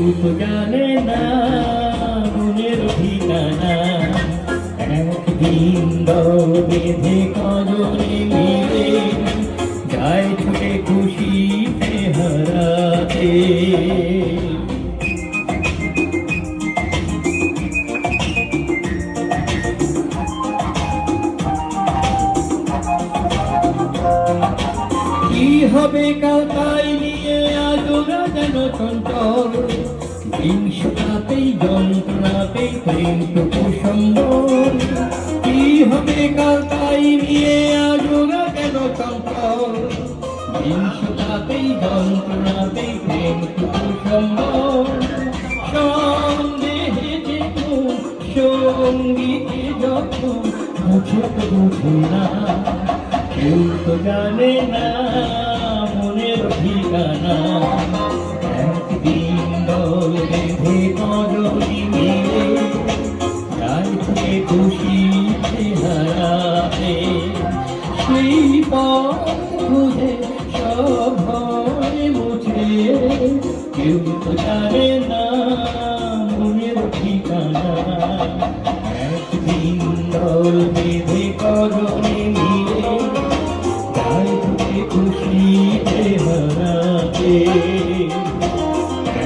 তো জানে না মনের ঠিকানা, একদিন দল বেঁধে কজনে মিলে যায় ছুটে খুশিতে হারাতে। কি হবে কাল তাই নিয়ে আজ ওরা যেন চঞ্চল, হিংসাতেই যন্ত্রণাতেই প্রেমটুকু সম্বল। কি হবে কাল তাই নিয়ে আজ ওরা যেন চঞ্চল, হিংসাতেই যন্ত্রণাতেই প্রেমটুকু সম্বল। সন্দেহে যেমন সঙ্গীতে যখন বুঝে তো বুঝে না, কেউ তো জানে না মনের ঠিকানা। একদিন দল বেঁধে কজনে মিলে যায় ছুটে খুশিতে হারাতে। সেই পথ খুঁজে সব ভয় মুছে, কেউ তো জানে না মনের ঠিকানা। একদিন দল বেঁধে কজনে মিলে যায় ছুটে খুশিতে হারাতে।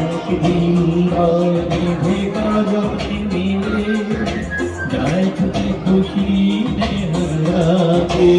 একদিন দল বেঁধে কজনে মিলে যায় ছুটে খুশিতে হারাতে।